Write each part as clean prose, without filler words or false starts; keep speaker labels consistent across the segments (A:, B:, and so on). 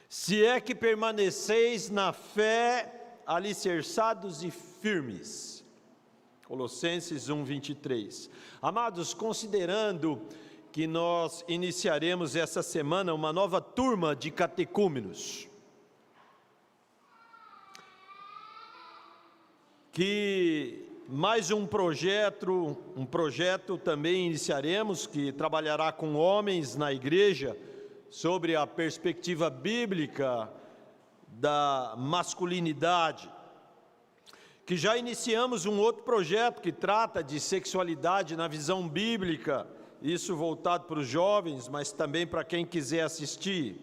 A: Se é que permaneceis na fé, alicerçados e firmes. Colossenses 1:23. Amados, considerando que nós iniciaremos essa semana uma nova turma de catecúmenos, que mais um projeto também iniciaremos, que trabalhará com homens na igreja, sobre a perspectiva bíblica da masculinidade, que já iniciamos um outro projeto que trata de sexualidade na visão bíblica, isso voltado para os jovens, mas também para quem quiser assistir,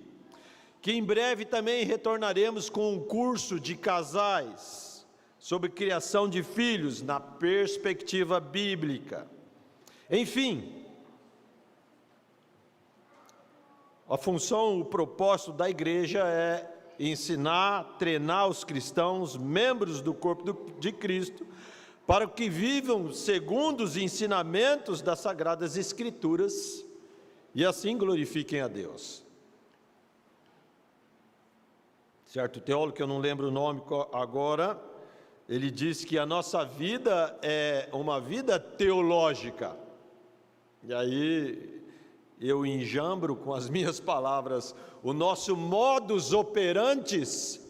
A: que em breve também retornaremos com um curso de casais, sobre criação de filhos na perspectiva bíblica. Enfim, a função, o propósito da igreja é ensinar, treinar os cristãos, membros do corpo de Cristo, para que vivam segundo os ensinamentos das Sagradas Escrituras e assim glorifiquem a Deus. Certo teólogo, que eu não lembro o nome agora, ele diz que a nossa vida é uma vida teológica. E aí eu enjambro com as minhas palavras, o nosso modus operantis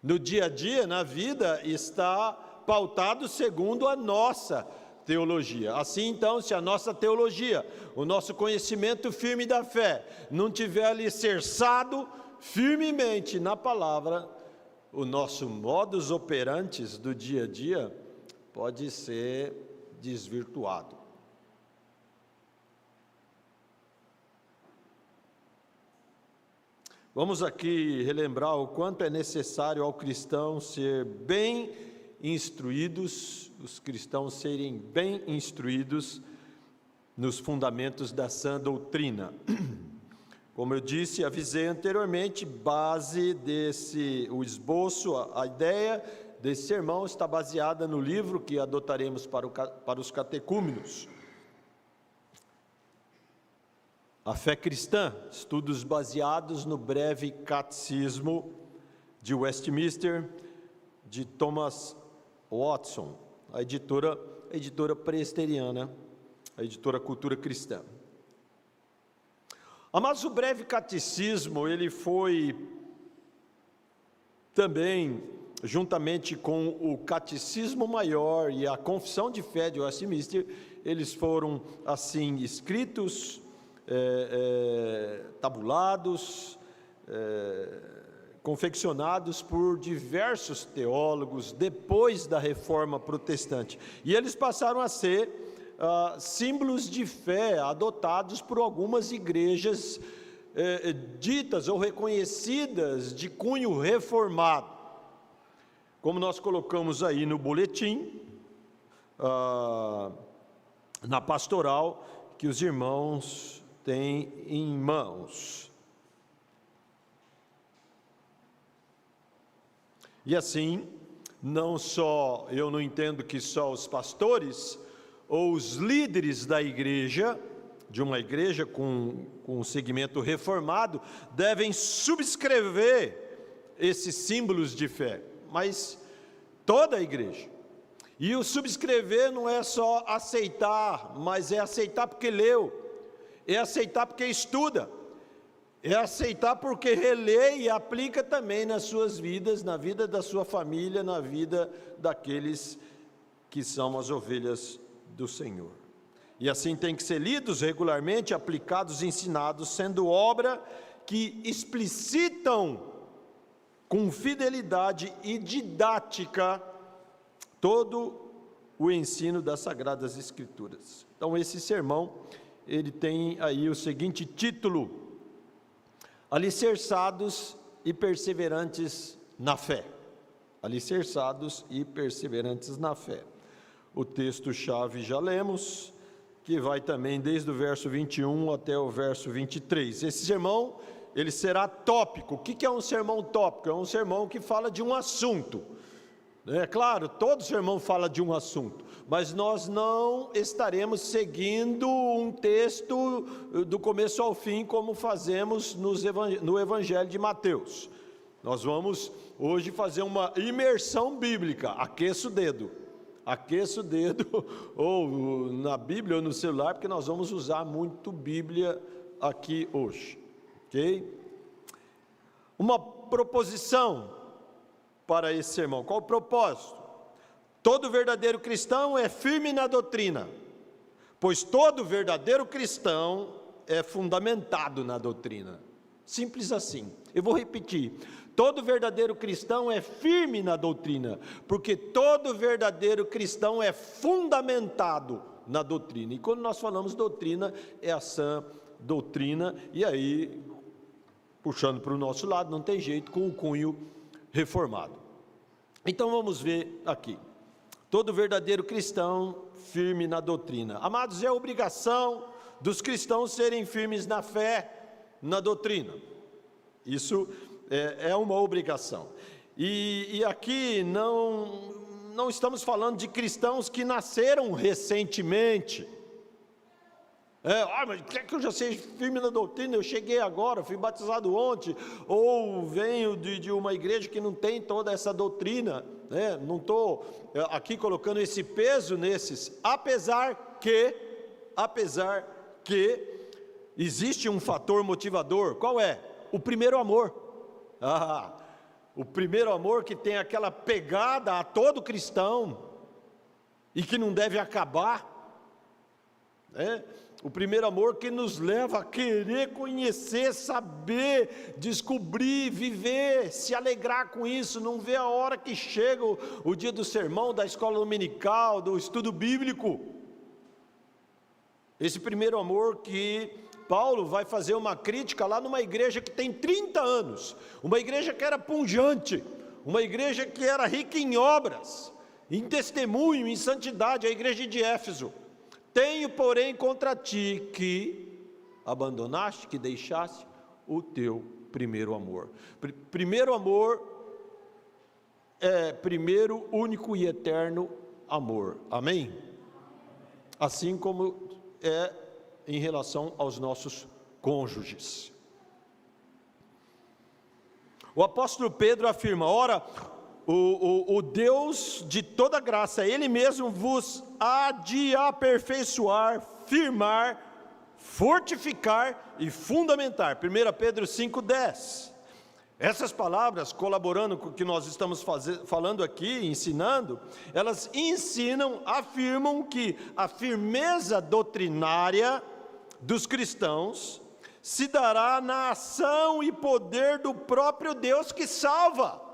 A: no dia a dia, na vida, está pautado segundo a nossa teologia. Assim então, se a nossa teologia, o nosso conhecimento firme da fé, não tiver alicerçado firmemente na palavra, o nosso modus operantis do dia a dia pode ser desvirtuado. Vamos aqui relembrar o quanto é necessário ao cristão ser bem instruídos, os cristãos serem bem instruídos nos fundamentos da sã doutrina. Como eu disse, avisei anteriormente, o esboço, a ideia desse sermão está baseada no livro que adotaremos para os catecúmenos. A Fé Cristã, estudos baseados no breve catecismo de Westminster, de Thomas Watson, a editora presbiteriana, a editora Cultura Cristã. Mas o breve catecismo, ele foi também, juntamente com o catecismo maior e a confissão de fé de Westminster, eles foram assim escritos, tabulados, confeccionados por diversos teólogos depois da Reforma Protestante. E eles passaram a ser símbolos de fé adotados por algumas igrejas ditas ou reconhecidas de cunho reformado. Como nós colocamos aí no boletim, na pastoral, que os irmãos têm em mãos. E assim, eu não entendo que só os pastores ou os líderes da igreja, de uma igreja com um segmento reformado, devem subscrever esses símbolos de fé, mas toda a igreja. E o subscrever não é só aceitar, mas é aceitar porque leu, é aceitar porque estuda, é aceitar porque relê e aplica também nas suas vidas, na vida da sua família, na vida daqueles que são as ovelhas do Senhor. E assim tem que ser lidos regularmente, aplicados, ensinados, sendo obra que explicitam com fidelidade e didática todo o ensino das Sagradas Escrituras. Então esse sermão, ele tem aí o seguinte título: Alicerçados e perseverantes na fé. Alicerçados e perseverantes na fé. O texto-chave já lemos, que vai também desde o verso 21 até o verso 23. Esse sermão, ele será tópico. O que é um sermão tópico? É um sermão que fala de um assunto. É claro, todo sermão fala de um assunto, mas nós não estaremos seguindo um texto do começo ao fim, como fazemos no Evangelho de Mateus. Nós vamos hoje fazer uma imersão bíblica. Aqueça o dedo, ou na Bíblia ou no celular, porque nós vamos usar muito Bíblia aqui hoje, ok? Uma proposição para esse sermão. Qual o propósito? Todo verdadeiro cristão é firme na doutrina, pois todo verdadeiro cristão é fundamentado na doutrina. Simples assim. Eu vou repetir. Todo verdadeiro cristão é firme na doutrina, porque todo verdadeiro cristão é fundamentado na doutrina. E quando nós falamos doutrina, é a sã doutrina, e aí, puxando para o nosso lado, não tem jeito, com o cunho reformado. Então vamos ver aqui, todo verdadeiro cristão firme na doutrina. Amados, é obrigação dos cristãos serem firmes na fé, na doutrina. Isso é uma obrigação. E aqui não estamos falando de cristãos que nasceram recentemente. Mas quer que eu já seja firme na doutrina? Eu cheguei agora, fui batizado ontem, ou venho de uma igreja que não tem toda essa doutrina, né? Não estou aqui colocando esse peso nesses, apesar que existe um fator motivador. Qual é? O primeiro amor. O primeiro amor que tem aquela pegada a todo cristão e que não deve acabar, né? O primeiro amor que nos leva a querer conhecer, saber, descobrir, viver, se alegrar com isso, não vê a hora que chega o dia do sermão, da escola dominical, do estudo bíblico. Esse primeiro amor que Paulo vai fazer uma crítica lá numa igreja que tem 30 anos, uma igreja que era pujante, uma igreja que era rica em obras, em testemunho, em santidade, a igreja de Éfeso. Tenho, porém, contra ti que abandonaste, que deixaste o teu primeiro amor. Primeiro amor é primeiro, único e eterno amor. Amém? Assim como é em relação aos nossos cônjuges. O apóstolo Pedro afirma: ora, o Deus de toda graça, Ele mesmo vos há de aperfeiçoar, firmar, fortificar e fundamentar. 1 Pedro 5,10. Essas palavras, colaborando com o que nós estamos falando aqui, ensinando, elas ensinam, afirmam que a firmeza doutrinária dos cristãos se dará na ação e poder do próprio Deus que salva.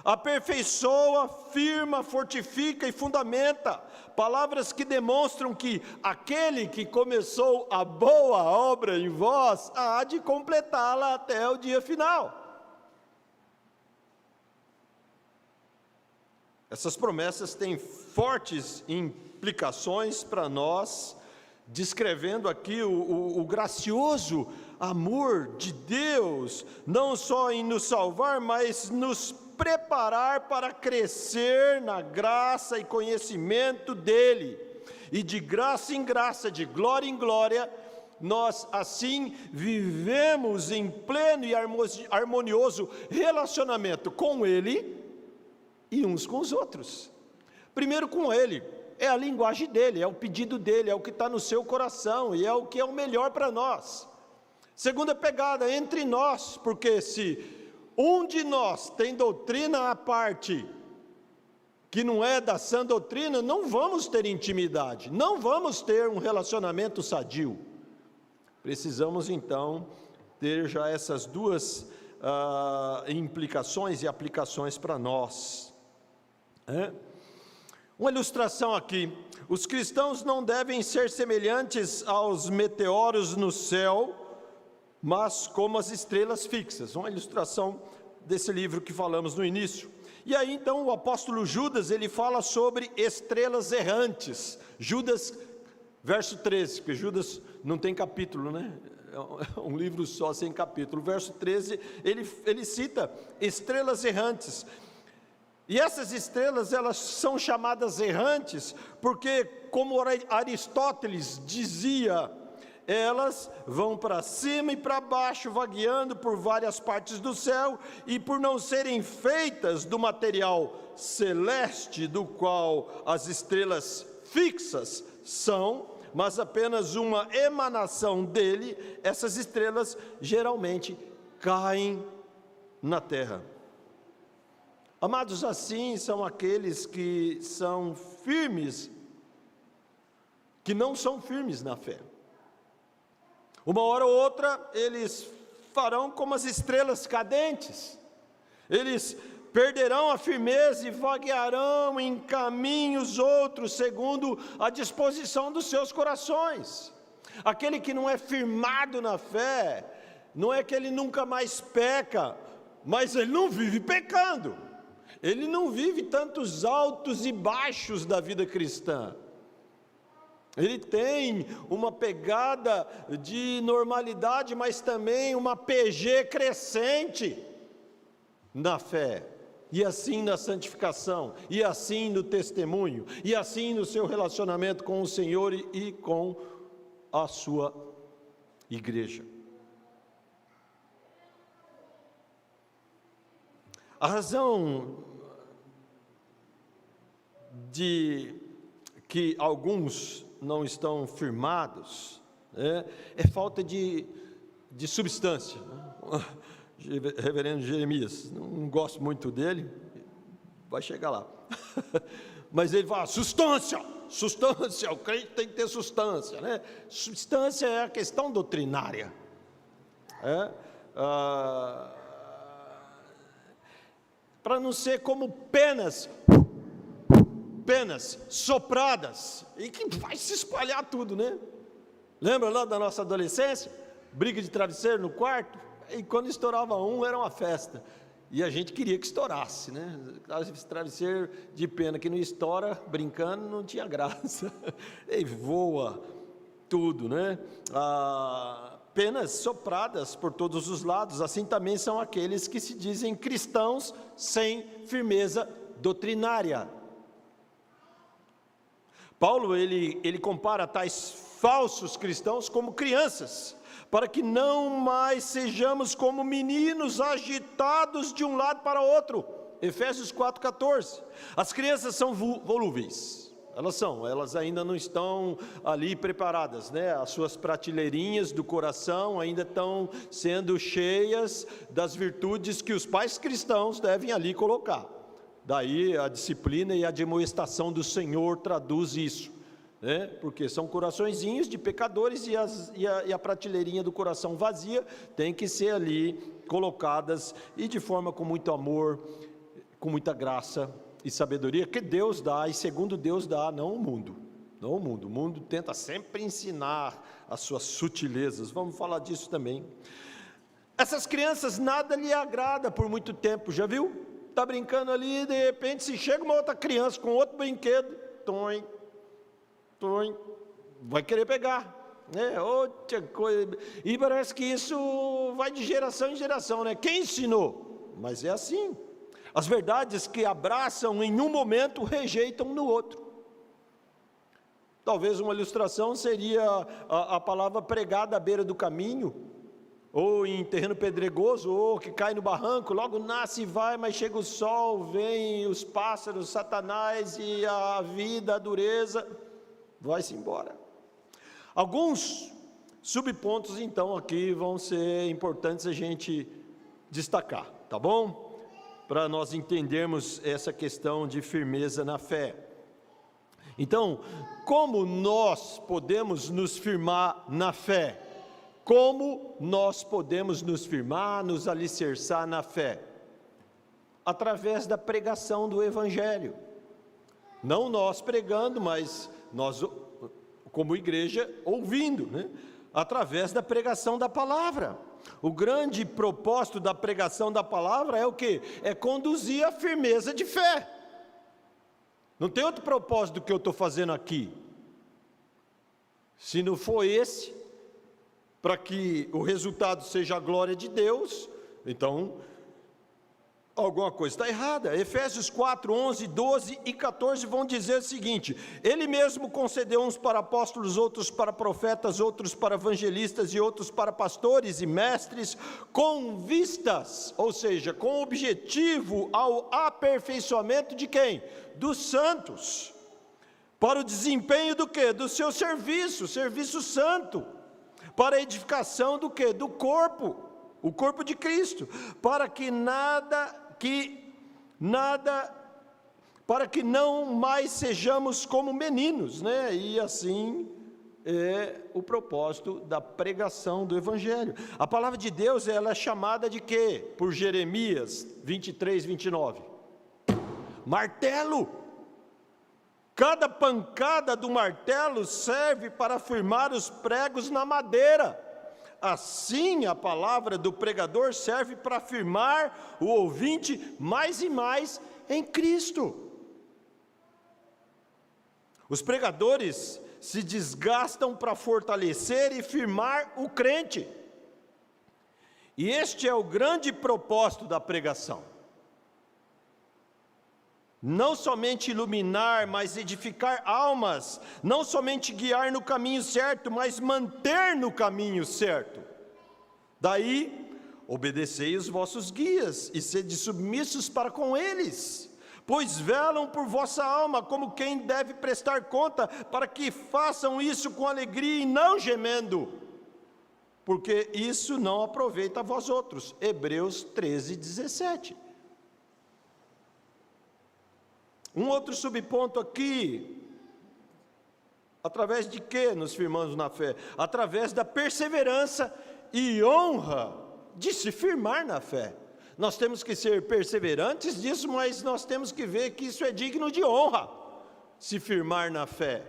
A: Aperfeiçoa, firma, fortifica e fundamenta. Palavras que demonstram que aquele que começou a boa obra em vós há de completá-la até o dia final. Essas promessas têm fortes implicações para nós, descrevendo aqui o gracioso amor de Deus, não só em nos salvar, mas nos preparar para crescer na graça e conhecimento dEle, e de graça em graça, de glória em glória, nós assim vivemos em pleno e harmonioso relacionamento com Ele e uns com os outros. Primeiro com Ele, é a linguagem dEle, é o pedido dEle, é o que está no seu coração, e é o que é o melhor para nós. Segunda pegada, entre nós, porque se um de nós tem doutrina à parte, que não é da sã doutrina, não vamos ter intimidade, não vamos ter um relacionamento sadio. Precisamos então ter já essas duas implicações e aplicações para nós. Uma ilustração aqui: os cristãos não devem ser semelhantes aos meteoros no céu, mas como as estrelas fixas. Uma ilustração desse livro que falamos no início. E aí então o apóstolo Judas, ele fala sobre estrelas errantes. Judas, verso 13, porque Judas não tem capítulo, né? É um livro só, sem capítulo. Verso 13, ele cita estrelas errantes. E essas estrelas, elas são chamadas errantes, porque, como Aristóteles dizia, elas vão para cima e para baixo, vagueando por várias partes do céu, e por não serem feitas do material celeste, do qual as estrelas fixas são, mas apenas uma emanação dele, essas estrelas geralmente caem na terra. Amados, assim são aqueles que são firmes, que não são firmes na fé. Uma hora ou outra, eles farão como as estrelas cadentes, eles perderão a firmeza e vaguearão em caminhos outros, segundo a disposição dos seus corações. Aquele que não é firmado na fé, não é que ele nunca mais peca, mas ele não vive pecando, ele não vive tantos altos e baixos da vida cristã. Ele tem uma pegada de normalidade, mas também uma PG crescente na fé, e assim na santificação, e assim no testemunho, e assim no seu relacionamento com o Senhor e com a sua igreja. A razão de que alguns não estão firmados é falta de substância. Reverendo Jeremias, não gosto muito dele, vai chegar lá. Mas ele fala, substância, o crente tem que ter substância, né? Substância é a questão doutrinária. Para não ser como penas sopradas, e que vai se espalhar tudo, né? Lembra lá da nossa adolescência? Briga de travesseiro no quarto? E quando estourava um, era uma festa. E a gente queria que estourasse, né? Esse travesseiro de pena que não estoura, brincando, não tinha graça. E voa tudo, né? Penas sopradas por todos os lados. Assim também são aqueles que se dizem cristãos sem firmeza doutrinária. Paulo, ele compara tais falsos cristãos como crianças, para que não mais sejamos como meninos agitados de um lado para o outro. Efésios 4,14. As crianças são volúveis, elas ainda não estão ali preparadas, né? As suas prateleirinhas do coração ainda estão sendo cheias das virtudes que os pais cristãos devem ali colocar. Daí a disciplina e a admoestação do Senhor traduz isso, né? Porque são coraçõezinhos de pecadores, e a prateleirinha do coração vazia tem que ser ali colocadas, e de forma com muito amor, com muita graça e sabedoria, que Deus dá, e segundo Deus dá, não o mundo. O mundo tenta sempre ensinar as suas sutilezas, vamos falar disso também. Essas crianças nada lhe agrada por muito tempo, já viu? Está brincando ali, de repente se chega uma outra criança com outro brinquedo, vai querer pegar, né? Outra coisa, e parece que isso vai de geração em geração, né? Quem ensinou? Mas é assim, as verdades que abraçam em um momento, rejeitam no outro. Talvez uma ilustração seria a palavra pregada à beira do caminho, ou em terreno pedregoso, ou que cai no barranco, logo nasce e vai, mas chega o sol, vem os pássaros, Satanás, e a vida, a dureza, vai-se embora. Alguns subpontos, então, aqui vão ser importantes a gente destacar, tá bom? Para nós entendermos essa questão de firmeza na fé. Então, como nós podemos nos firmar na fé? Como nós podemos nos firmar, nos alicerçar na fé? Através da pregação do Evangelho. Não nós pregando, mas nós, como igreja, ouvindo, né? Através da pregação da palavra. O grande propósito da pregação da palavra é o quê? É conduzir a firmeza de fé. Não tem outro propósito do que eu estou fazendo aqui. Se não for esse, para que o resultado seja a glória de Deus, então alguma coisa está errada. Efésios 4, 11, 12 e 14 vão dizer o seguinte: Ele mesmo concedeu uns para apóstolos, outros para profetas, outros para evangelistas e outros para pastores e mestres, com vistas, ou seja, com objetivo ao aperfeiçoamento de quem? Dos santos, para o desempenho do quê? Do seu serviço, serviço santo, para a edificação do quê? Do corpo, o corpo de Cristo, para que para que não mais sejamos como meninos, né? E assim é o propósito da pregação do Evangelho. A palavra de Deus, ela é chamada de quê? Por Jeremias 23, 29. Martelo. Cada pancada do martelo serve para firmar os pregos na madeira. Assim, a palavra do pregador serve para afirmar o ouvinte mais e mais em Cristo. Os pregadores se desgastam para fortalecer e firmar o crente. E este é o grande propósito da pregação. Não somente iluminar, mas edificar almas, não somente guiar no caminho certo, mas manter no caminho certo. Daí, obedecei os vossos guias e sede submissos para com eles, pois velam por vossa alma como quem deve prestar conta, para que façam isso com alegria e não gemendo, porque isso não aproveita a vós outros. Hebreus 13, 17. Um outro subponto aqui: através de que nos firmamos na fé? Através da perseverança e honra de se firmar na fé. Nós temos que ser perseverantes disso, mas nós temos que ver que isso é digno de honra, se firmar na fé.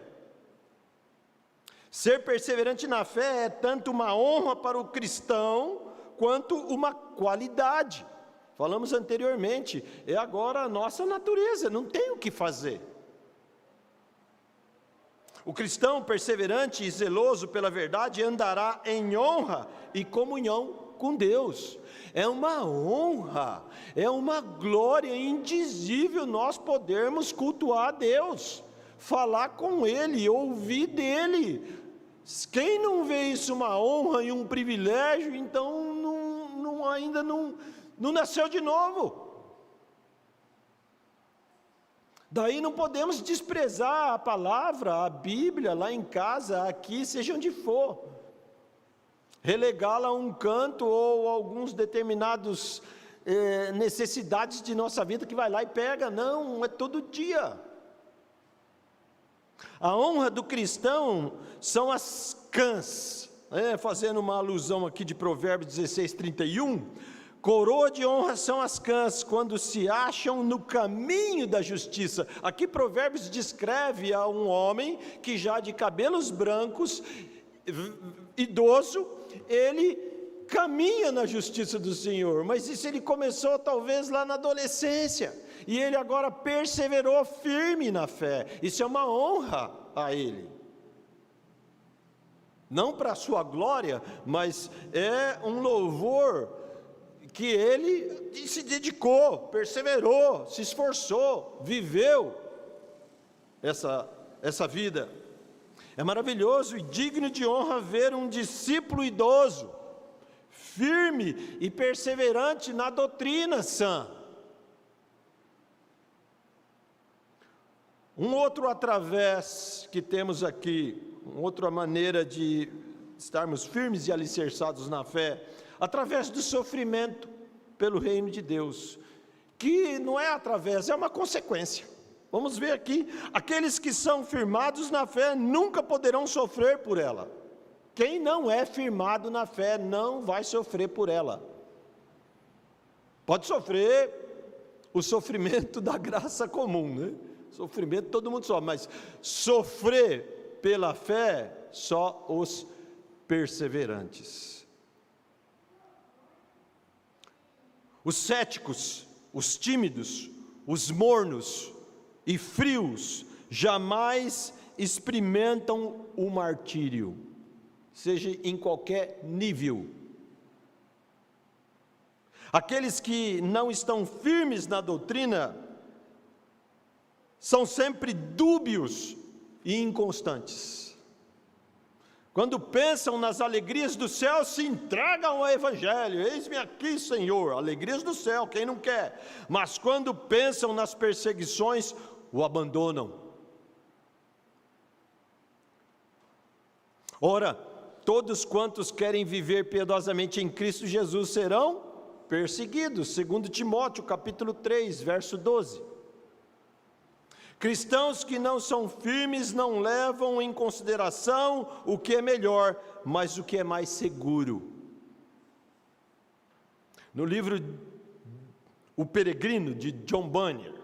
A: Ser perseverante na fé é tanto uma honra para o cristão, quanto uma qualidade. Falamos anteriormente, é agora a nossa natureza, não tem o que fazer. O cristão perseverante e zeloso pela verdade andará em honra e comunhão com Deus. É uma honra, é uma glória indizível nós podermos cultuar a Deus, falar com Ele, ouvir dEle. Quem não vê isso uma honra e um privilégio, então ainda não nasceu de novo. Daí não podemos desprezar a palavra, a Bíblia, lá em casa, aqui, seja onde for, relegá-la a um canto ou alguns determinados necessidades de nossa vida que vai lá e pega. Não, é todo dia. A honra do cristão são as cãs, fazendo uma alusão aqui de Provérbios 16, 31, coroa de honra são as cãs, quando se acham no caminho da justiça. Aqui Provérbios descreve a um homem que já de cabelos brancos, idoso, ele caminha na justiça do Senhor, mas isso ele começou talvez lá na adolescência, e ele agora perseverou firme na fé. Isso é uma honra a ele, não para a sua glória, mas é um louvor que ele se dedicou, perseverou, se esforçou, viveu essa vida. É maravilhoso e digno de honra ver um discípulo idoso, firme e perseverante na doutrina sã. Um outro através que temos aqui, uma outra maneira de estarmos firmes e alicerçados na fé, através do sofrimento pelo reino de Deus, que não é através, é uma consequência. Vamos ver aqui: aqueles que são firmados na fé nunca poderão sofrer por ela. Quem não é firmado na fé não vai sofrer por ela. Pode sofrer o sofrimento da graça comum, né? Sofrimento todo mundo sofre, mas sofrer pela fé só os perseverantes. Os céticos, os tímidos, os mornos e frios jamais experimentam o martírio, seja em qualquer nível. Aqueles que não estão firmes na doutrina são sempre dúbios e inconstantes. Quando pensam nas alegrias do céu, se entregam ao Evangelho. Eis-me aqui, Senhor, alegrias do céu, quem não quer? Mas quando pensam nas perseguições, o abandonam. Ora, todos quantos querem viver piedosamente em Cristo Jesus serão perseguidos, segundo Timóteo, capítulo 3, verso 12. Cristãos que não são firmes não levam em consideração o que é melhor, mas o que é mais seguro. No livro O Peregrino, de John Bunyan,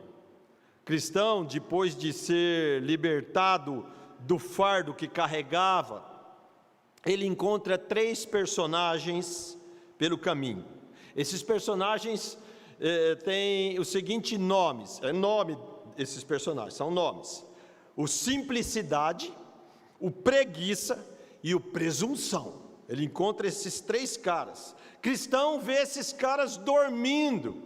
A: cristão, depois de ser libertado do fardo que carregava, ele encontra 3 personagens pelo caminho. Esses personagens têm os seguintes nomes, esses personagens são nomes: o simplicidade, o preguiça e o presunção. Ele encontra esses 3 caras. Cristão vê esses caras dormindo,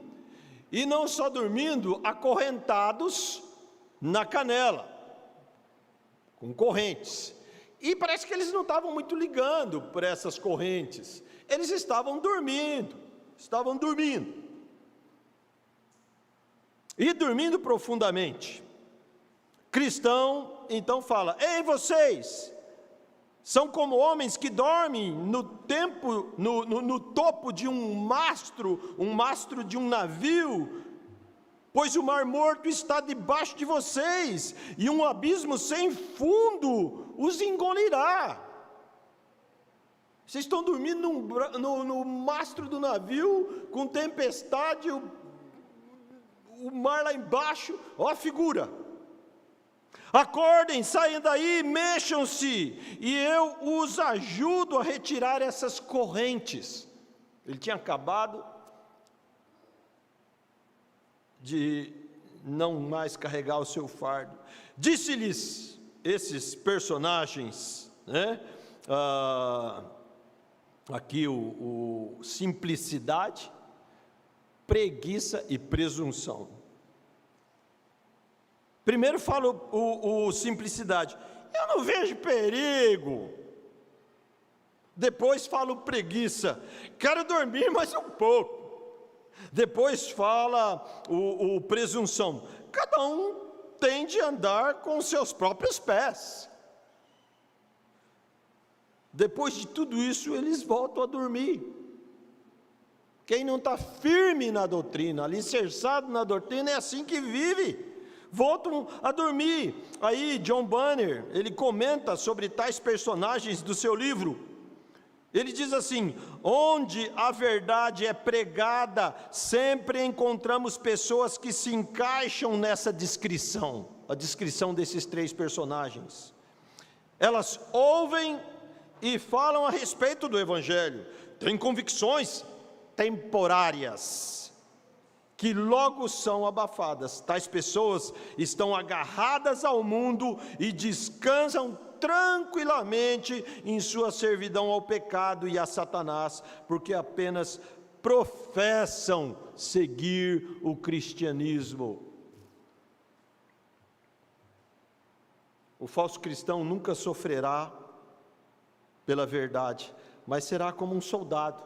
A: e não só dormindo, acorrentados na canela, com correntes. E parece que eles não estavam muito ligando por essas correntes, eles estavam dormindo. E dormindo profundamente. Cristão, então fala: ei, vocês, são como homens que dormem no topo de um mastro de um navio, pois o mar morto está debaixo de vocês, e um abismo sem fundo os engolirá. Vocês estão dormindo no mastro do navio, com tempestade, o mar lá embaixo, ó a figura. Acordem, saiam daí, mexam-se, e eu os ajudo a retirar essas correntes. Ele tinha acabado de não mais carregar o seu fardo. Disse-lhes esses personagens, aqui o simplicidade, preguiça e presunção. Primeiro fala o simplicidade: eu não vejo perigo. Depois fala o preguiça: quero dormir mais um pouco. Depois fala o presunção: cada um tem de andar com seus próprios pés. Depois de tudo isso, eles voltam a dormir. Quem não está firme na doutrina, alicerçado na doutrina, é assim que vive. Voltam a dormir. Aí John Bunyan, ele comenta sobre tais personagens do seu livro. Ele diz assim: onde a verdade é pregada, sempre encontramos pessoas que se encaixam nessa descrição, a descrição desses 3 personagens. Elas ouvem e falam a respeito do Evangelho, têm convicções temporárias, que logo são abafadas. Tais pessoas estão agarradas ao mundo e descansam tranquilamente em sua servidão ao pecado e a Satanás, porque apenas professam seguir o cristianismo. O falso cristão nunca sofrerá pela verdade, mas será como um soldado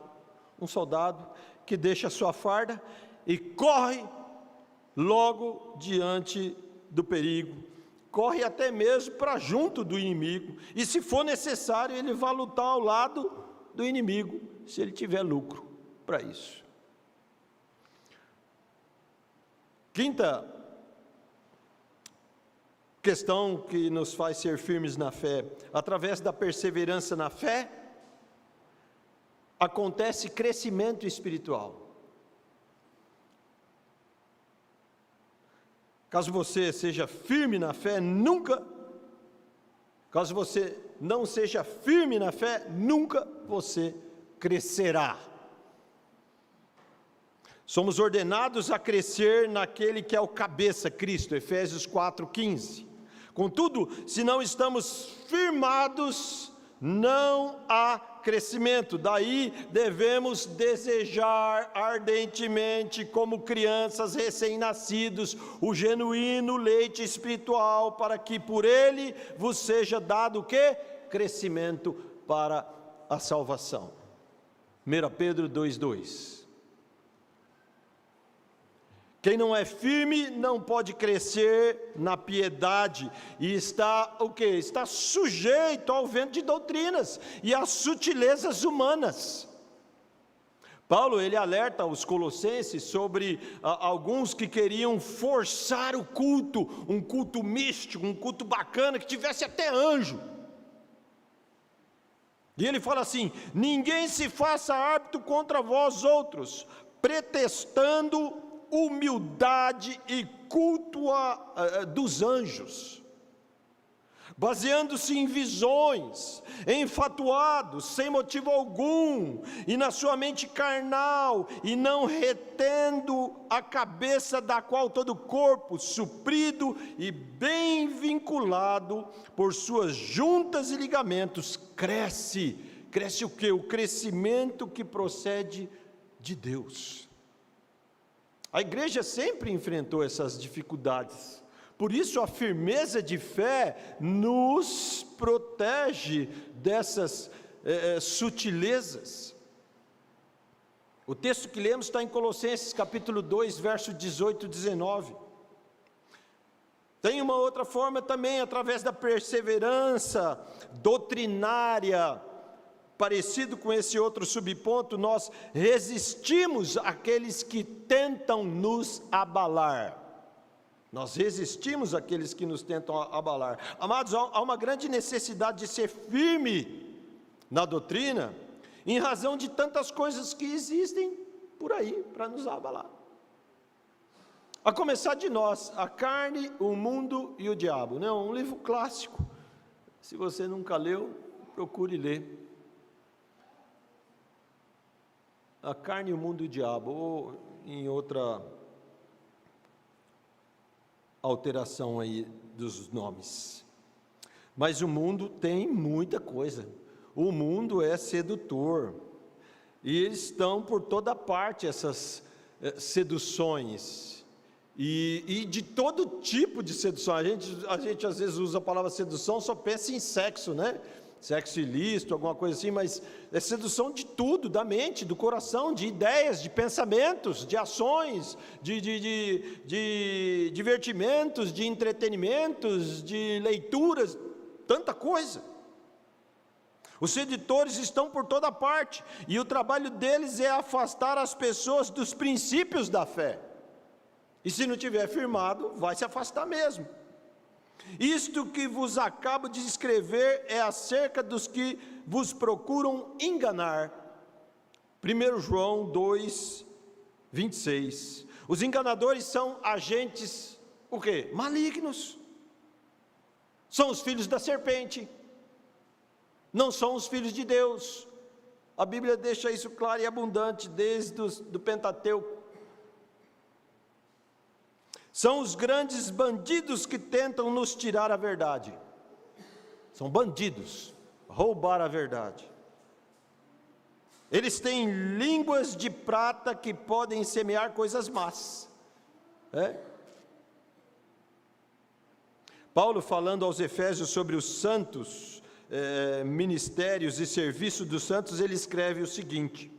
A: que deixa a sua farda e corre logo diante do perigo, corre até mesmo para junto do inimigo, e se for necessário, ele vai lutar ao lado do inimigo, se ele tiver lucro para isso. Quinta questão que nos faz ser firmes na fé: através da perseverança na fé, acontece crescimento espiritual. Caso você seja firme na fé, caso você não seja firme na fé, nunca você crescerá. Somos ordenados a crescer naquele que é o cabeça, Cristo, Efésios 4:15. Contudo, se não estamos firmados não há crescimento. Daí devemos desejar ardentemente, como crianças recém-nascidos, o genuíno leite espiritual, para que por ele vos seja dado o quê? Crescimento para a salvação. 1 Pedro 2:2. Quem não é firme não pode crescer na piedade e está o quê? Está sujeito ao vento de doutrinas e às sutilezas humanas. Paulo, ele alerta os colossenses sobre alguns que queriam forçar o culto, um culto místico, um culto bacana, que tivesse até anjo. E ele fala assim: ninguém se faça árbitro contra vós outros, pretextando humildade e culto dos anjos, baseando-se em visões, enfatuados, sem motivo algum, e na sua mente carnal, e não retendo a cabeça, da qual todo o corpo, suprido e bem vinculado por suas juntas e ligamentos, cresce o quê? O crescimento que procede de Deus. A igreja sempre enfrentou essas dificuldades, por isso a firmeza de fé nos protege dessas sutilezas. O texto que lemos está em Colossenses capítulo 2, verso 18 e 19. Tem uma outra forma também, através da perseverança doutrinária, parecido com esse outro subponto, nós resistimos àqueles que tentam nos abalar. Nós resistimos àqueles que nos tentam abalar. Amados, há uma grande necessidade de ser firme na doutrina, em razão de tantas coisas que existem por aí para nos abalar. A começar de nós, a carne, o mundo e o diabo. Não, um livro clássico. Se você nunca leu, procure ler. A carne, o mundo e o diabo, ou em outra alteração aí dos nomes. Mas o mundo tem muita coisa. O mundo é sedutor. E eles estão por toda parte, essas seduções. E de todo tipo de sedução. A gente às vezes usa a palavra sedução, só pensa em sexo, né? Sexo ilícito, alguma coisa assim, mas é sedução de tudo, da mente, do coração, de ideias, de pensamentos, de ações, de divertimentos, de entretenimentos, de leituras, tanta coisa. Os sedutores estão por toda parte, e o trabalho deles é afastar as pessoas dos princípios da fé. E se não tiver firmado, vai se afastar mesmo. Isto que vos acabo de escrever é acerca dos que vos procuram enganar. 1 João 2, 26. Os enganadores são agentes, o quê? Malignos. São os filhos da serpente. Não são os filhos de Deus. A Bíblia deixa isso claro e abundante desde o Pentateuco. São os grandes bandidos que tentam nos tirar a verdade. São bandidos, roubar a verdade. Eles têm línguas de prata que podem semear coisas más. Paulo, falando aos Efésios sobre os santos, ministérios e serviço dos santos, ele escreve o seguinte,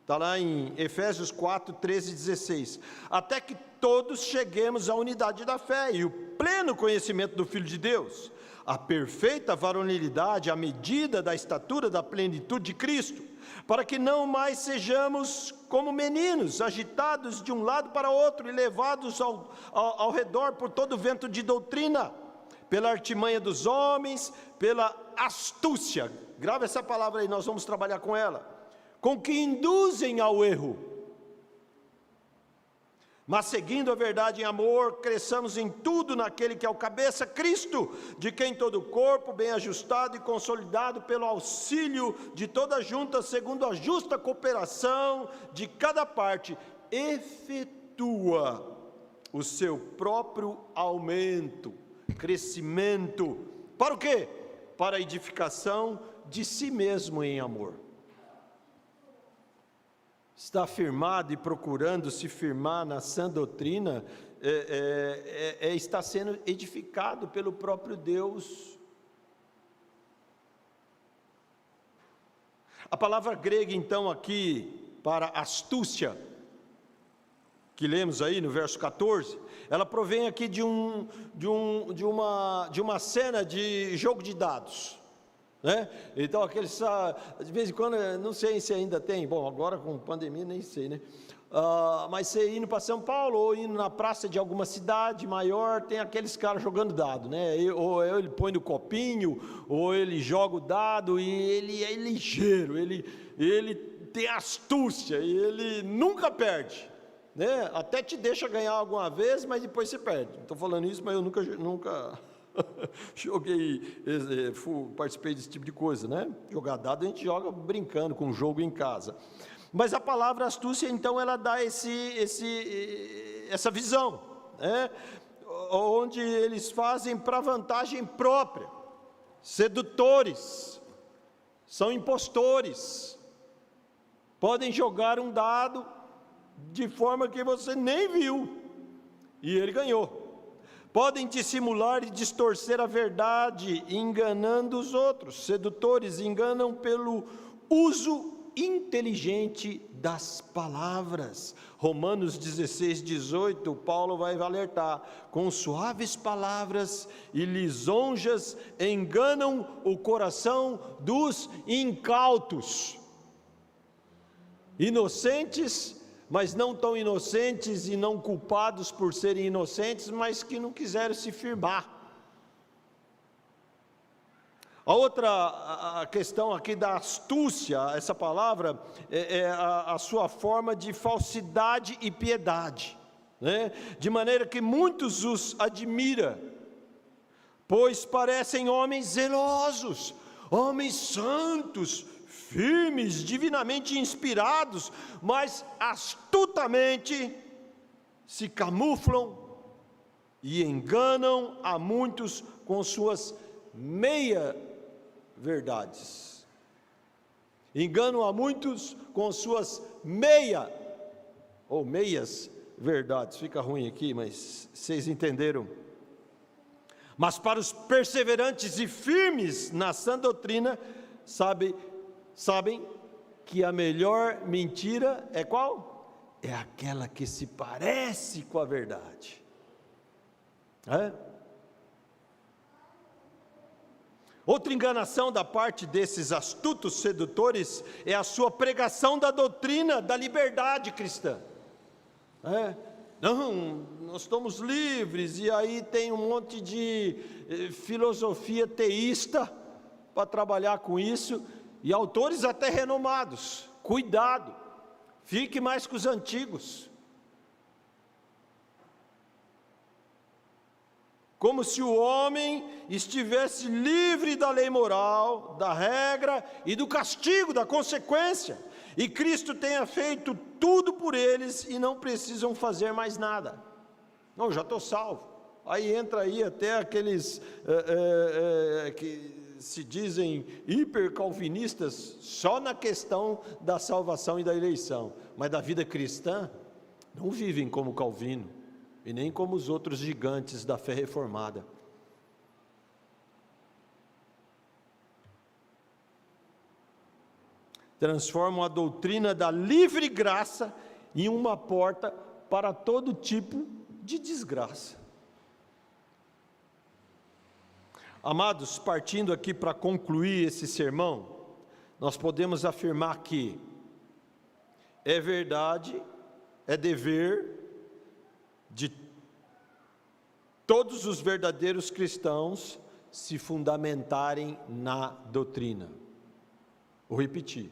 A: está lá em Efésios 4, 13 e 16, até que todos cheguemos à unidade da fé e o pleno conhecimento do Filho de Deus, a perfeita varonilidade, à medida da estatura da plenitude de Cristo, para que não mais sejamos como meninos, agitados de um lado para outro e levados ao redor por todo vento de doutrina, pela artimanha dos homens, pela astúcia, grava essa palavra aí, nós vamos trabalhar com ela, com que induzem ao erro. Mas seguindo a verdade em amor, cresçamos em tudo naquele que é o cabeça, Cristo, de quem todo o corpo, bem ajustado e consolidado pelo auxílio de toda junta, segundo a justa cooperação de cada parte, efetua o seu próprio aumento, crescimento, para o quê? Para a edificação de si mesmo em amor. Está firmado e procurando se firmar na sã doutrina, está sendo edificado pelo próprio Deus. A palavra grega, então, aqui, para astúcia, que lemos aí no verso 14, ela provém aqui de uma cena de jogo de dados, né? Então, de vez em quando, não sei se ainda tem, bom, agora com pandemia nem sei, né? Mas você indo para São Paulo, ou indo na praça de alguma cidade maior, tem aqueles caras jogando dado, né? Ou ele põe no copinho, ou ele joga o dado, e ele é ligeiro, ele tem astúcia, e ele nunca perde, né? Até te deixa ganhar alguma vez, mas depois você perde. Estou falando isso, mas eu nunca participei desse tipo de coisa, né? Jogar dado a gente joga brincando com o jogo em casa. Mas a palavra astúcia, então, ela dá essa visão, né? Onde eles fazem para vantagem própria, sedutores, são impostores, podem jogar um dado de forma que você nem viu, e ele ganhou. Podem dissimular e distorcer a verdade, enganando os outros. Sedutores enganam pelo uso inteligente das palavras. Romanos 16:18, Paulo vai alertar: com suaves palavras e lisonjas enganam o coração dos incautos. Inocentes, mas não tão inocentes e não culpados por serem inocentes, mas que não quiseram se firmar. A outra questão aqui da astúcia, essa palavra, é a sua forma de falsidade e piedade, né? De maneira que muitos os admiram, pois parecem homens zelosos, homens santos, firmes, divinamente inspirados, mas astutamente se camuflam e enganam a muitos com suas meia-verdades. Enganam a muitos com suas meias verdades. Fica ruim aqui, mas vocês entenderam. Mas para os perseverantes e firmes na sã doutrina, sabem que a melhor mentira é qual? É aquela que se parece com a verdade. Outra enganação da parte desses astutos sedutores é a sua pregação da doutrina da liberdade cristã. Não, nós estamos livres, e aí tem um monte de filosofia teísta para trabalhar com isso, e autores até renomados. Cuidado, fique mais com os antigos. Como se o homem estivesse livre da lei moral, da regra e do castigo, da consequência, e Cristo tenha feito tudo por eles e não precisam fazer mais nada. Não, já estou salvo. Aí entra aí até aqueles que se dizem hipercalvinistas só na questão da salvação e da eleição, mas da vida cristã não vivem como Calvino e nem como os outros gigantes da fé reformada. Transformam a doutrina da livre graça em uma porta para todo tipo de desgraça. Amados, partindo aqui para concluir esse sermão, nós podemos afirmar que é verdade, é dever de todos os verdadeiros cristãos se fundamentarem na doutrina. Vou repetir,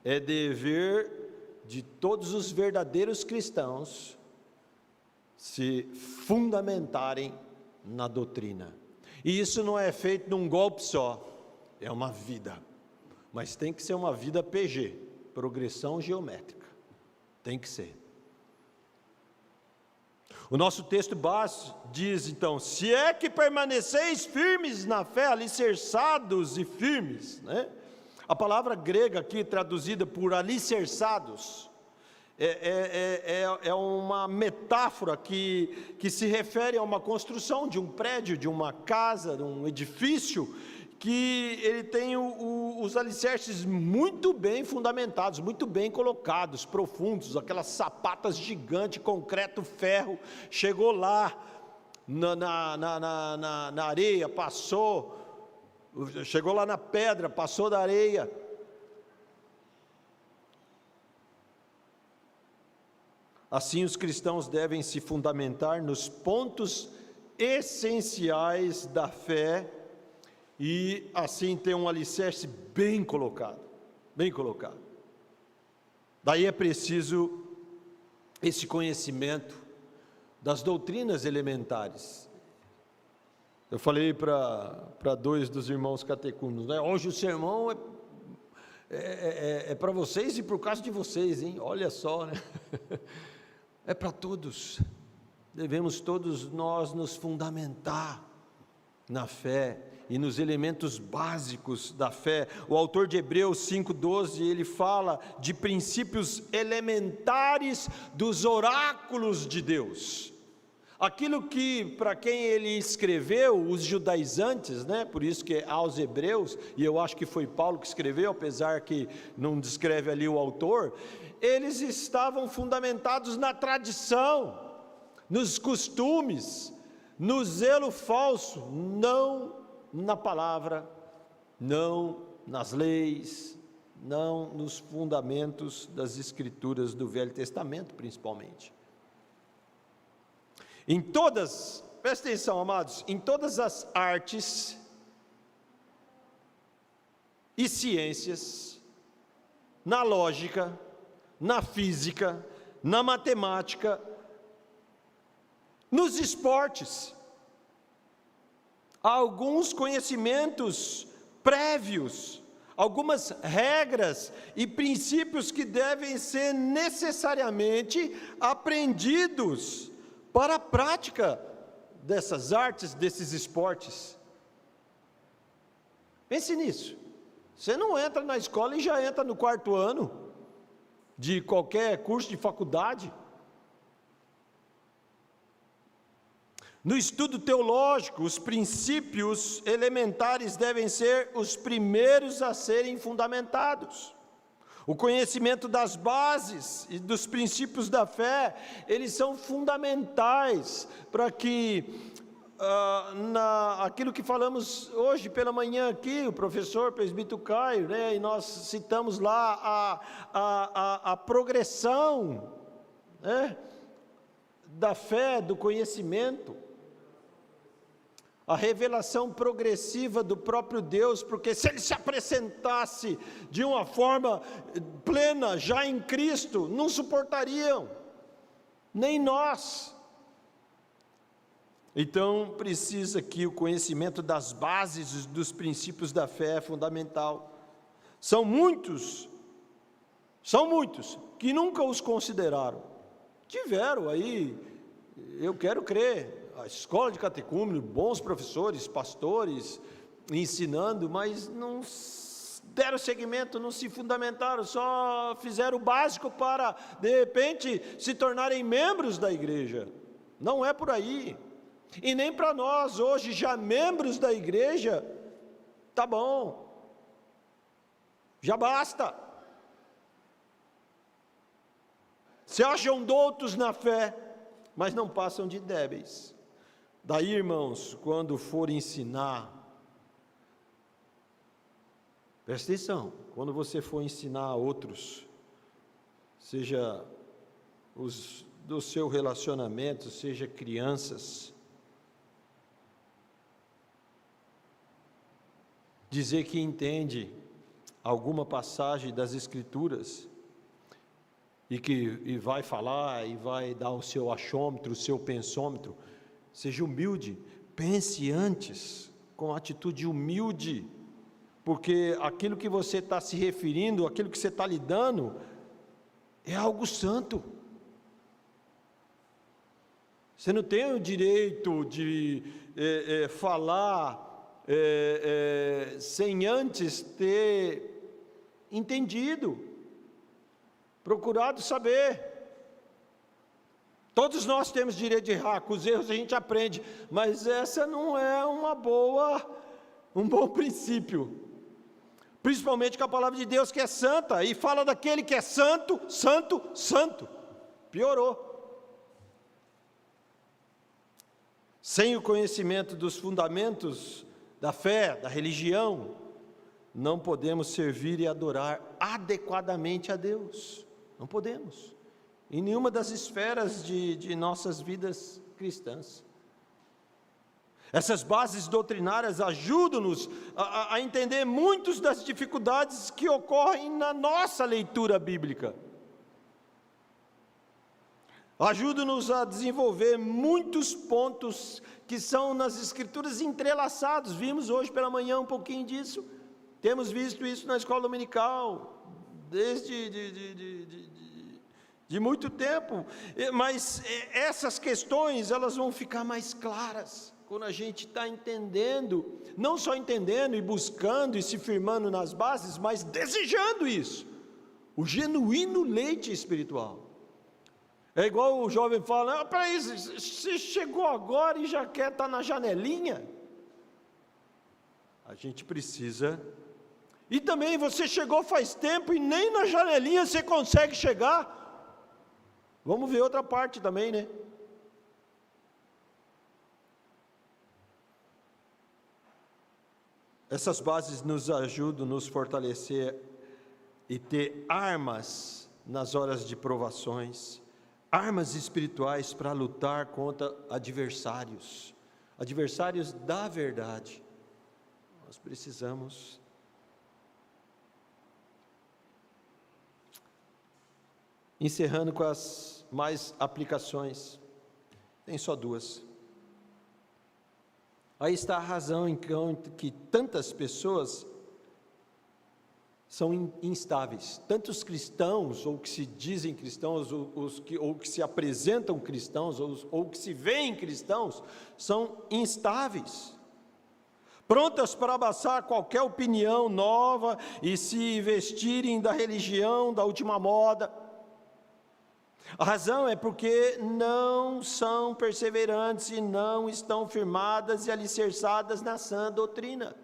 A: é dever de todos os verdadeiros cristãos se fundamentarem na doutrina. E isso não é feito num golpe só, é uma vida, mas tem que ser uma vida PG, progressão geométrica, tem que ser. O nosso texto base diz então: se é que permaneceis firmes na fé, alicerçados e firmes, né? A palavra grega aqui, traduzida por alicerçados, é uma metáfora que se refere a uma construção de um prédio, de uma casa, de um edifício, que ele tem os alicerces muito bem fundamentados, muito bem colocados, profundos, aquelas sapatas gigantes, concreto, ferro, chegou lá na areia, chegou lá na pedra, passou da areia. Assim os cristãos devem se fundamentar nos pontos essenciais da fé, e assim ter um alicerce bem colocado, bem colocado. Daí é preciso esse conhecimento das doutrinas elementares. Eu falei para dois dos irmãos catecúmenos, né? Hoje o sermão é para vocês e por causa de vocês, hein? Olha só, né? É para todos. Devemos todos nós nos fundamentar na fé e nos elementos básicos da fé. O autor de Hebreus 5:12, ele fala de princípios elementares dos oráculos de Deus. Aquilo que, para quem ele escreveu, os judaizantes, né? Por isso que é aos Hebreus, e eu acho que foi Paulo que escreveu, apesar que não descreve ali o autor, eles estavam fundamentados na tradição, nos costumes, no zelo falso, não na palavra, não nas leis, não nos fundamentos das Escrituras do Velho Testamento, principalmente. Em todas, presta atenção, amados, em todas as artes e ciências, na lógica, na física, na matemática, nos esportes, há alguns conhecimentos prévios, algumas regras e princípios que devem ser necessariamente aprendidos para a prática dessas artes, desses esportes. Pense nisso. Você não entra na escola e já entra no 4º ano de qualquer curso de faculdade. No estudo teológico, os princípios elementares devem ser os primeiros a serem fundamentados. O conhecimento das bases e dos princípios da fé, eles são fundamentais para que, aquilo que falamos hoje pela manhã aqui, o professor presbítero Caio, né, e nós citamos lá a progressão, né, da fé, do conhecimento, a revelação progressiva do próprio Deus, porque se ele se apresentasse de uma forma plena, já em Cristo, não suportariam, nem nós. Então, precisa que o conhecimento das bases, dos princípios da fé é fundamental. São muitos que nunca os consideraram. Tiveram aí, eu quero crer, a escola de catecúmeno, bons professores, pastores, ensinando, mas não deram seguimento, não se fundamentaram, só fizeram o básico para, de repente, se tornarem membros da igreja. Não é por aí. E nem para nós, hoje, já membros da igreja, tá bom, já basta. Se acham doutos na fé, mas não passam de débeis. Daí, irmãos, quando for ensinar, presta atenção, quando você for ensinar a outros, seja os do seu relacionamento, seja crianças, dizer que entende alguma passagem das Escrituras, e vai falar, e vai dar o seu achômetro, o seu pensômetro, seja humilde, pense antes, com atitude humilde, porque aquilo que você está se referindo, aquilo que você está lidando, é algo santo. Você não tem o direito de falar sem antes ter entendido, procurado saber. Todos nós temos direito de errar, com os erros a gente aprende, mas essa não é um bom princípio. Principalmente com a palavra de Deus que é santa, e fala daquele que é santo, santo, santo. Piorou. Sem o conhecimento dos fundamentos da fé, da religião, não podemos servir e adorar adequadamente a Deus. Não podemos. Em nenhuma das esferas de nossas vidas cristãs. Essas bases doutrinárias ajudam-nos a entender muitas das dificuldades que ocorrem na nossa leitura bíblica. Ajudam-nos a desenvolver muitos pontos que são nas Escrituras entrelaçados. Vimos hoje pela manhã um pouquinho disso. Temos visto isso na escola dominical, desde de muito tempo. Mas essas questões, elas vão ficar mais claras quando a gente está entendendo, não só entendendo e buscando e se firmando nas bases, mas desejando isso, o genuíno leite espiritual. É igual o jovem fala, peraí, você chegou agora e já quer estar na janelinha? A gente precisa, e também você chegou faz tempo e nem na janelinha você consegue chegar. Vamos ver outra parte também, né? Essas bases nos ajudam a nos fortalecer e ter armas nas horas de provações, armas espirituais para lutar contra adversários da verdade. Nós precisamos. Encerrando com as mais aplicações, tem só duas. Aí está a razão então que tantas pessoas são instáveis, tantos cristãos, ou que se dizem cristãos, ou que se apresentam cristãos, ou que se veem cristãos, são instáveis, prontas para abraçar qualquer opinião nova e se vestirem da religião da última moda. A razão é porque não são perseverantes e não estão firmadas e alicerçadas na sã doutrina.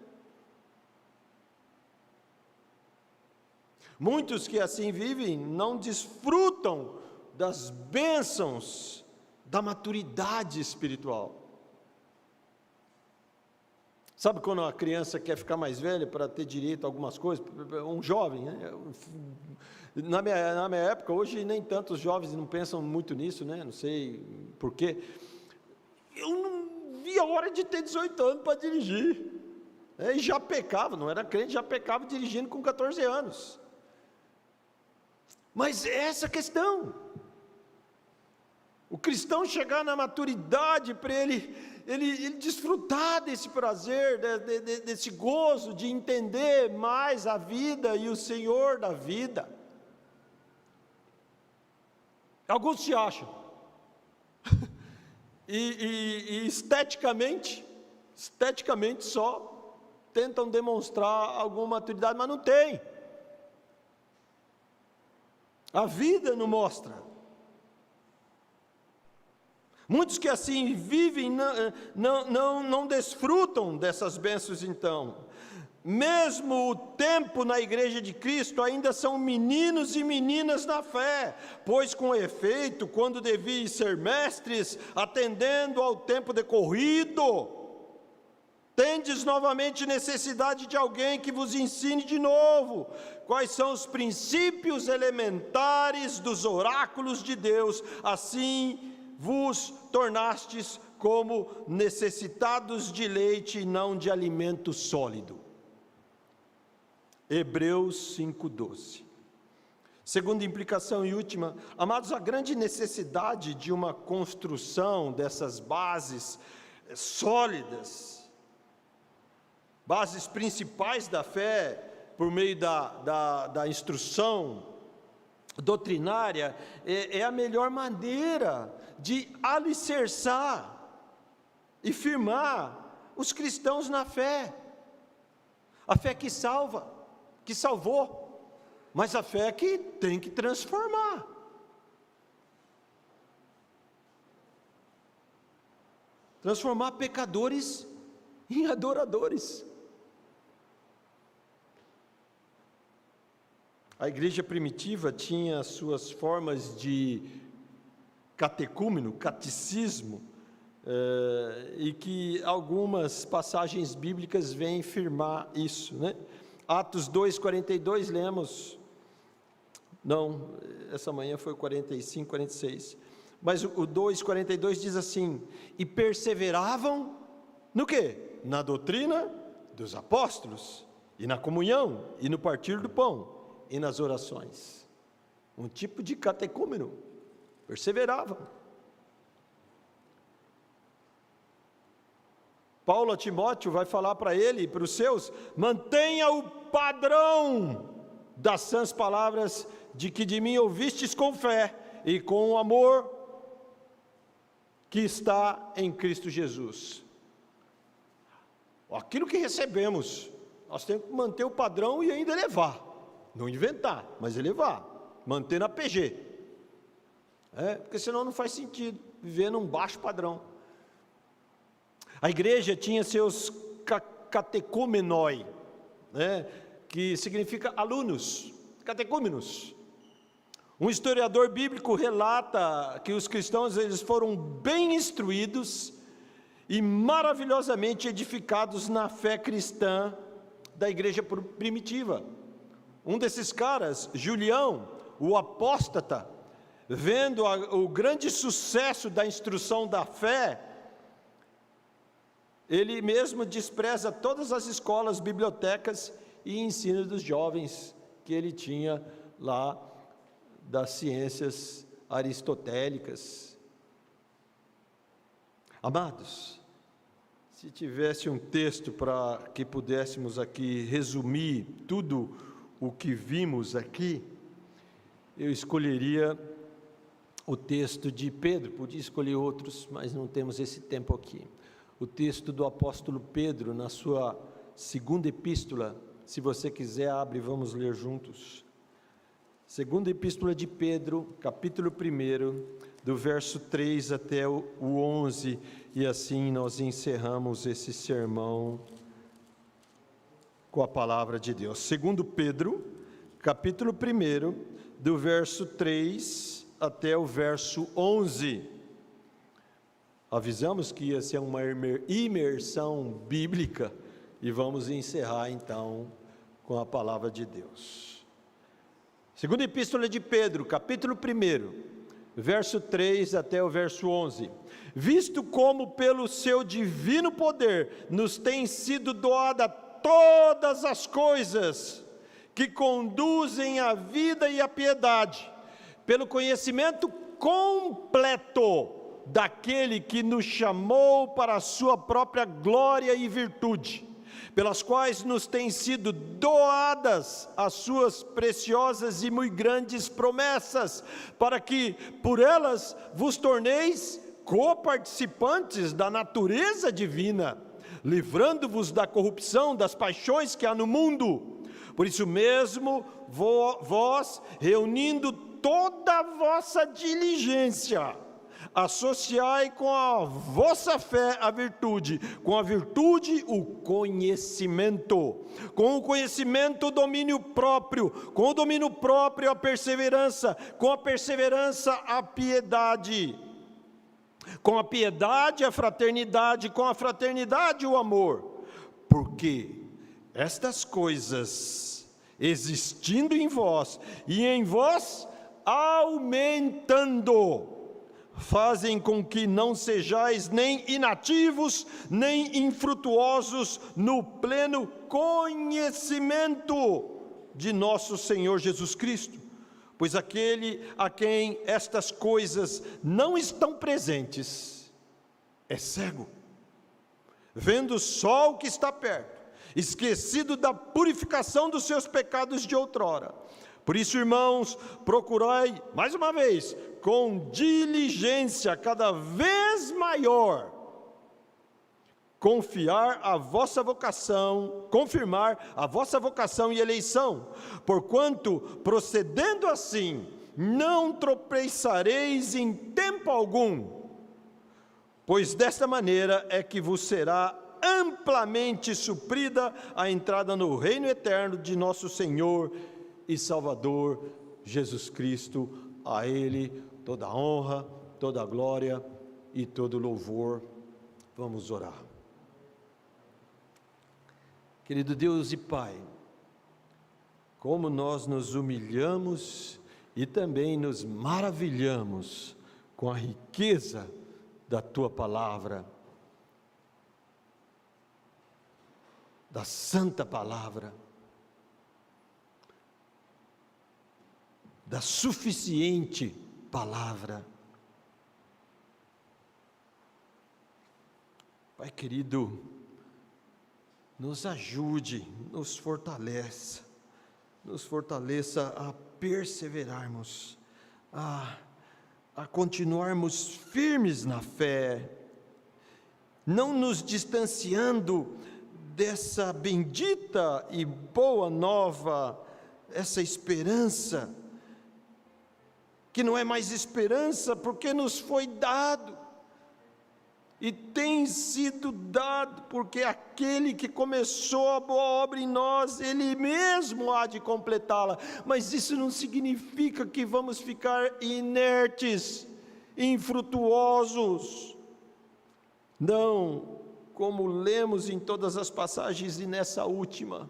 A: Muitos que assim vivem não desfrutam das bênçãos da maturidade espiritual. Sabe quando a criança quer ficar mais velha para ter direito a algumas coisas? Um jovem, né? Na minha época, hoje nem tantos jovens não pensam muito nisso, né? Não sei porquê. Eu não via a hora de ter 18 anos para dirigir. E já pecava, não era crente, já pecava dirigindo com 14 anos. Mas é essa a questão. O cristão chegar na maturidade para ele desfrutar desse prazer, desse gozo de entender mais a vida e o Senhor da vida. Alguns se acham, e esteticamente só tentam demonstrar alguma maturidade, mas não tem. A vida não mostra. Muitos que assim vivem não desfrutam dessas bênçãos então. Mesmo o tempo na igreja de Cristo ainda são meninos e meninas na fé, pois com efeito, quando deviam ser mestres, atendendo ao tempo decorrido, tendes novamente necessidade de alguém que vos ensine de novo quais são os princípios elementares dos oráculos de Deus, assim vos tornastes como necessitados de leite e não de alimento sólido. Hebreus 5:12. Segunda implicação e última, amados, a grande necessidade de uma construção dessas bases sólidas, bases principais da fé, por meio da instrução doutrinária, é a melhor maneira de alicerçar e firmar os cristãos na fé, a fé que salva, que salvou, mas a fé que tem que transformar. Transformar pecadores em adoradores. A igreja primitiva tinha suas formas de catecúmeno, catecismo, e que algumas passagens bíblicas vêm firmar isso, né? Atos 2:42, lemos. Não, essa manhã foi o 45, 46. Mas o 2:42 diz assim: e perseveravam no quê? Na doutrina dos apóstolos, e na comunhão, e no partir do pão, e nas orações. Um tipo de catecúmeno. Perseveravam. Paulo a Timóteo vai falar para ele e para os seus: mantenha o padrão das sãs palavras de que de mim ouvistes com fé e com o amor que está em Cristo Jesus. Aquilo que recebemos, nós temos que manter o padrão e ainda elevar. Não inventar, mas elevar. Manter na PG. Porque senão não faz sentido viver num baixo padrão. A igreja tinha seus catecúmenoi, que significa alunos, catecúmenos. Um historiador bíblico relata que os cristãos eles foram bem instruídos e maravilhosamente edificados na fé cristã da igreja primitiva. Um desses caras, Julião, o apóstata, vendo o grande sucesso da instrução da fé, ele mesmo despreza todas as escolas, bibliotecas e ensino dos jovens que ele tinha lá das ciências aristotélicas. Amados, se tivesse um texto para que pudéssemos aqui resumir tudo o que vimos aqui, eu escolheria o texto de Pedro. Podia escolher outros, mas não temos esse tempo aqui. O texto do apóstolo Pedro, na sua segunda epístola. Se você quiser, abre, vamos ler juntos. Segunda epístola de Pedro, capítulo 1, do verso 3 até o 11, e assim nós encerramos esse sermão com a palavra de Deus. Segundo Pedro, capítulo 1, do verso 3 até o verso 11. Avisamos que ia ser uma imersão bíblica, e vamos encerrar então com a palavra de Deus. Segunda epístola de Pedro, capítulo 1, verso 3 até o verso 11. Visto como pelo seu divino poder nos tem sido doada todas as coisas que conduzem à vida e à piedade, pelo conhecimento completo daquele que nos chamou para a sua própria glória e virtude, pelas quais nos têm sido doadas as suas preciosas e muito grandes promessas, para que por elas vos torneis coparticipantes da natureza divina, livrando-vos da corrupção das paixões que há no mundo. Por isso mesmo, vós, reunindo toda a vossa diligência, associai com a vossa fé a virtude, com a virtude o conhecimento, com o conhecimento o domínio próprio, com o domínio próprio a perseverança, com a perseverança a piedade, com a piedade a fraternidade, com a fraternidade o amor, porque estas coisas existindo em vós e em vós aumentando, fazem com que não sejais nem inativos, nem infrutuosos no pleno conhecimento de nosso Senhor Jesus Cristo. Pois aquele a quem estas coisas não estão presentes, é cego, vendo só o que está perto, esquecido da purificação dos seus pecados de outrora. Por isso, irmãos, procurai, mais uma vez, com diligência cada vez maior, confirmar a vossa vocação e eleição, porquanto, procedendo assim, não tropeçareis em tempo algum, pois desta maneira é que vos será amplamente suprida a entrada no reino eterno de nosso Senhor e Salvador Jesus Cristo. A Ele toda a honra, toda a glória e todo o louvor. Vamos orar. Querido Deus e Pai, como nós nos humilhamos e também nos maravilhamos com a riqueza da Tua palavra, da santa palavra, da suficiente palavra. Pai querido, nos ajude, nos fortaleça a perseverarmos, a continuarmos firmes na fé, não nos distanciando dessa bendita e boa nova, essa esperança, que não é mais esperança porque nos foi dado, e tem sido dado, porque aquele que começou a boa obra em nós, Ele mesmo há de completá-la. Mas isso não significa que vamos ficar inertes, infrutuosos. Não, como lemos em todas as passagens e nessa última,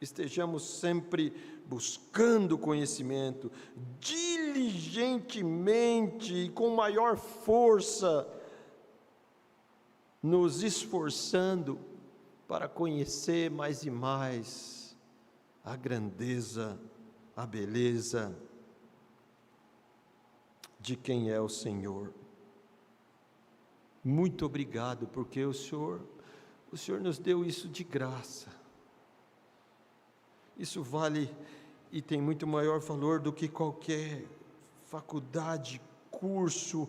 A: estejamos sempre buscando conhecimento, diligentemente e com maior força, nos esforçando para conhecer mais e mais a grandeza, a beleza de quem é o Senhor. Muito obrigado, porque o Senhor nos deu isso de graça. Isso vale e tem muito maior valor do que qualquer faculdade, curso,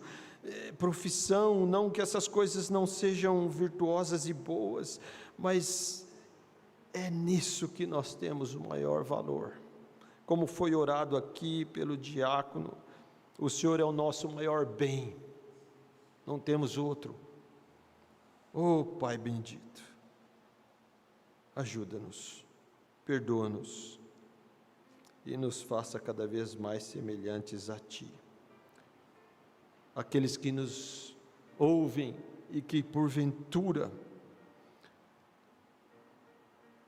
A: profissão. Não que essas coisas não sejam virtuosas e boas, mas é nisso que nós temos o maior valor. Como foi orado aqui pelo diácono, o Senhor é o nosso maior bem, não temos outro. Oh Pai bendito, ajuda-nos, perdoa-nos e nos faça cada vez mais semelhantes a Ti. Aqueles que nos ouvem e que porventura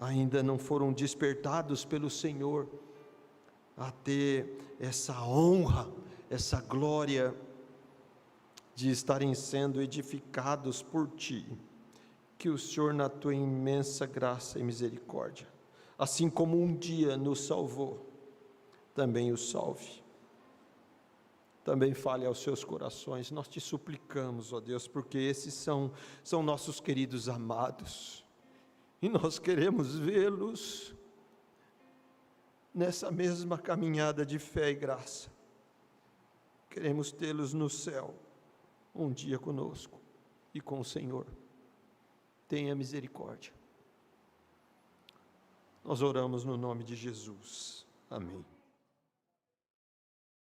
A: ainda não foram despertados pelo Senhor a ter essa honra, essa glória de estarem sendo edificados por Ti, que o Senhor, na Tua imensa graça e misericórdia, assim como um dia nos salvou, também o salve. Também fale aos seus corações. Nós te suplicamos, ó Deus, porque esses são nossos queridos amados, e nós queremos vê-los nessa mesma caminhada de fé e graça. Queremos tê-los no céu, um dia conosco e com o Senhor. Tenha misericórdia. Nós oramos no nome de Jesus. Amém.